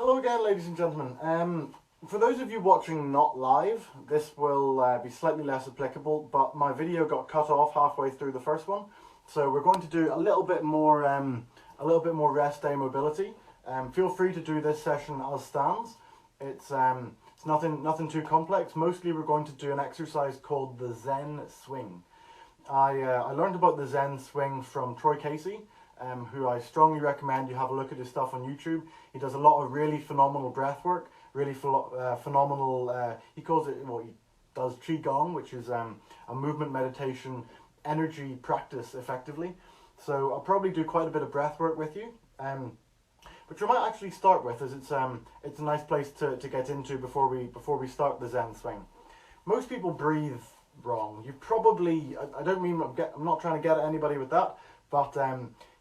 Hello again, ladies and gentlemen. For those of you watching not live, this will be slightly less applicable, but my video got cut off halfway through the first one, so we're going to do a little bit more rest day mobility. Feel free to do this session as stands. It's nothing too complex. Mostly we're going to do an exercise called the Zen Swing. I learned about the Zen Swing from Troy Casey, who I strongly recommend you have a look at his stuff on YouTube. He does a lot of really phenomenal breath work, really phenomenal, he calls it, well, he does Qigong, which is a movement meditation energy practice effectively. So I'll probably do quite a bit of breath work with you, which we might actually start with, as it's a nice place to get into before we start the Zen Swing. Most people breathe wrong. You probably, I'm not trying to get at anybody with that, but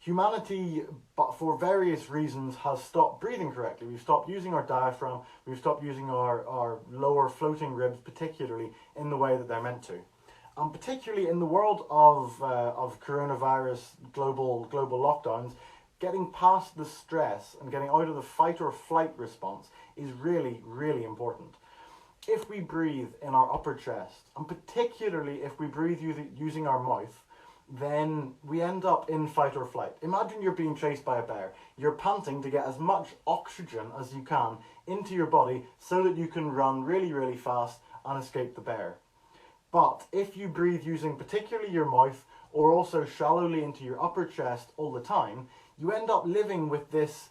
humanity, but for various reasons, has stopped breathing correctly. We've stopped using our diaphragm, we've stopped using our lower floating ribs, particularly in the way that they're meant to. And particularly in the world of coronavirus, global lockdowns, getting past the stress and getting out of the fight or flight response is really, really important. If we breathe in our upper chest, and particularly if we breathe using our mouth, then we end up in fight or flight. Imagine you're being chased by a bear. You're panting to get as much oxygen as you can into your body so that you can run really, really fast and escape the bear. But if you breathe using particularly your mouth or also shallowly into your upper chest all the time, you end up living with this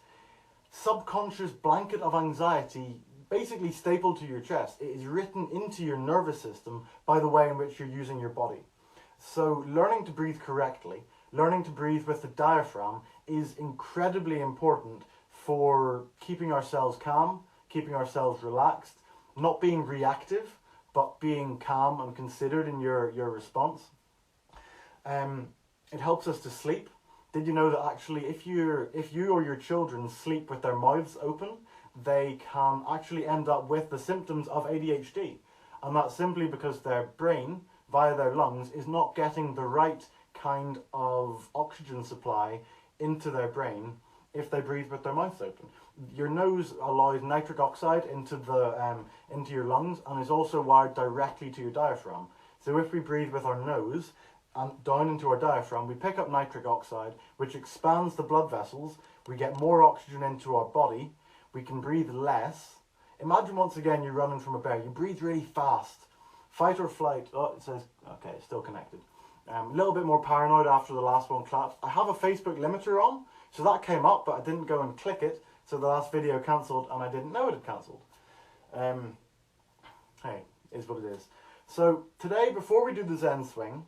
subconscious blanket of anxiety basically stapled to your chest. It is written into your nervous system by the way in which you're using your body. So learning to breathe correctly, learning to breathe with the diaphragm is incredibly important for keeping ourselves calm, keeping ourselves relaxed, not being reactive, but being calm and considered in your response. It helps us to sleep. Did you know that actually if you or your children sleep with their mouths open, they can actually end up with the symptoms of ADHD? And that's simply because their brain, via their lungs, is not getting the right kind of oxygen supply into their brain if they breathe with their mouths open. Your nose allows nitric oxide into your lungs and is also wired directly to your diaphragm. So if we breathe with our nose and down into our diaphragm, we pick up nitric oxide, which expands the blood vessels. We get more oxygen into our body. We can breathe less. Imagine once again you're running from a bear. You breathe really fast. Fight or flight. Oh, it says, okay, it's still connected. A little bit more paranoid after the last one collapsed. I have a Facebook limiter on, so that came up, but I didn't go and click it, so the last video cancelled, and I didn't know it had cancelled. Hey, is what it is. So today, before we do the Zen Swing,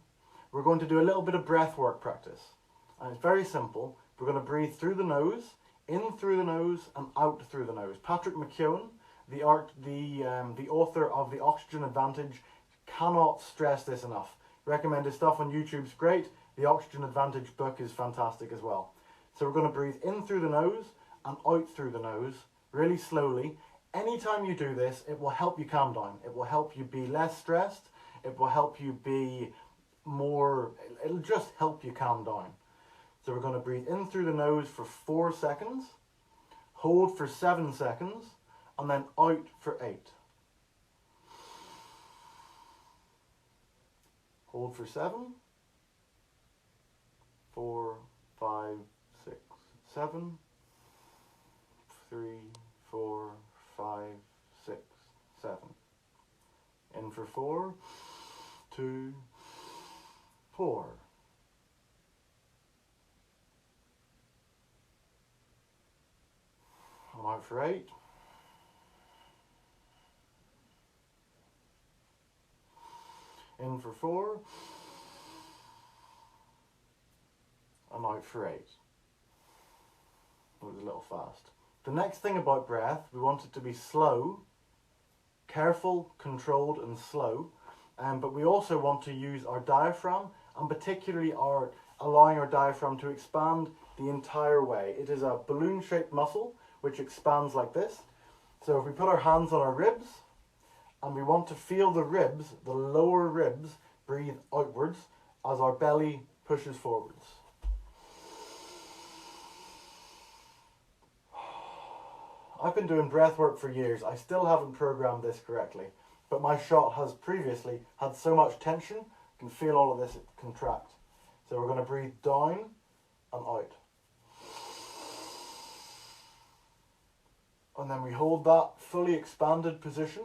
we're going to do a little bit of breath work practice. And it's very simple. We're going to breathe through the nose, in through the nose, and out through the nose. Patrick Huston, the author of The Oxygen Advantage, cannot stress this enough. Recommend his stuff on YouTube's great. The Oxygen Advantage book is fantastic as well. So we're going to breathe in through the nose and out through the nose, really slowly. Anytime you do this, it will help you calm down. It will help you be less stressed. It will help you be more, it'll just help you calm down. So we're going to breathe in through the nose for 4 seconds, hold for 7 seconds, and then out for 8. Hold for 7, 4, 5, 6, 7, 3, 4, 5, 6, 7. In for 4, 2, 4. And out for 8. In for 4, and out for 8. It was a little fast. The next thing about breath, we want it to be slow, careful, controlled and slow, but we also want to use our diaphragm, and particularly allowing our diaphragm to expand the entire way. It is a balloon-shaped muscle which expands like this. So if we put our hands on our ribs, and we want to feel the ribs, the lower ribs, breathe outwards as our belly pushes forwards. I've been doing breath work for years. I still haven't programmed this correctly, but my shot has previously had so much tension, you can feel all of this contract. So we're going to breathe down and out. And then we hold that fully expanded position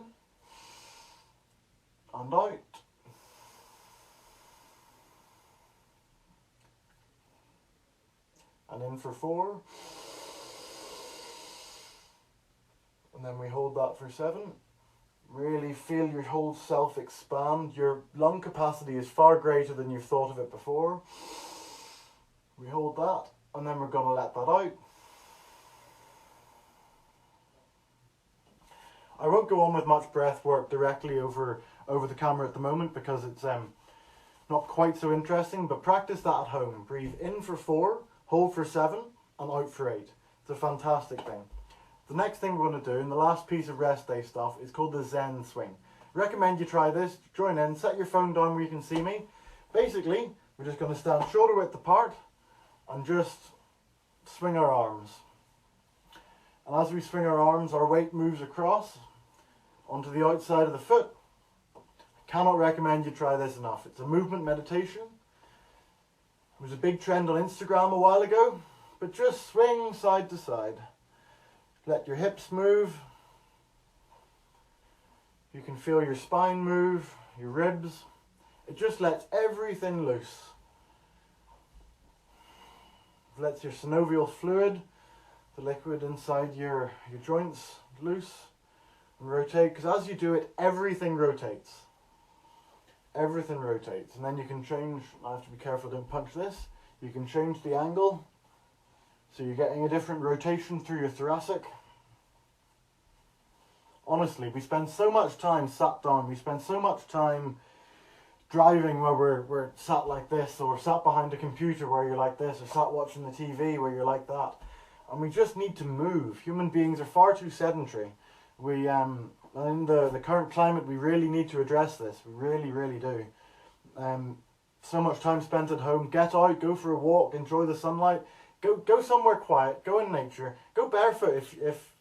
and out. And in for 4. And then we hold that for 7. Really feel your whole self expand. Your lung capacity is far greater than you've thought of it before. We hold that, and then we're going to let that out. I won't go on with much breath work directly over the camera at the moment because it's not quite so interesting, but practice that at home. Breathe in for 4, hold for 7, and out for 8. It's a fantastic thing. The next thing we're going to do, and the last piece of rest day stuff, is called the Zen Swing. Recommend you try this. Join in, set your phone down where you can see me. Basically, we're just going to stand shoulder width apart and just swing our arms. And as we swing our arms, our weight moves across onto the outside of the foot. I cannot recommend you try this enough. It's a movement meditation. It was a big trend on Instagram a while ago, but just swing side to side. Let your hips move. You can feel your spine move, your ribs. It just lets everything loose. It lets your synovial fluid, the liquid inside your joints, loose and rotate. Because as you do it, everything rotates. Everything rotates. And then you can change, I have to be careful, don't punch this. You can change the angle. So you're getting a different rotation through your thoracic. Honestly, we spend so much time sat down. We spend so much time driving where we're sat like this, or sat behind a computer where you're like this, or sat watching the TV where you're like that. And we just need to move. Human beings are far too sedentary. We in the current climate, we really need to address this. We really, really do. So much time spent at home. Get out, go for a walk, enjoy the sunlight. Go somewhere quiet. Go in nature. Go barefoot if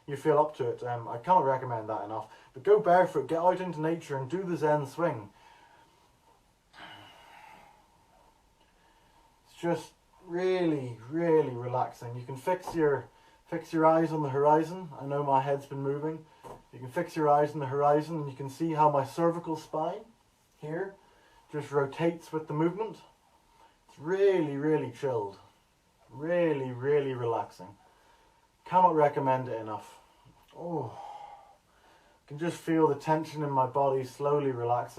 you feel up to it. I cannot recommend that enough. But go barefoot, get out into nature and do the Zen swing. It's just really, really relaxing. You can fix your eyes on the horizon. I know my head's been moving. You can fix your eyes on the horizon and you can see how my cervical spine here just rotates with the movement. It's really, really chilled. Really, really relaxing. Cannot recommend it enough. Oh, I can just feel the tension in my body slowly relaxing.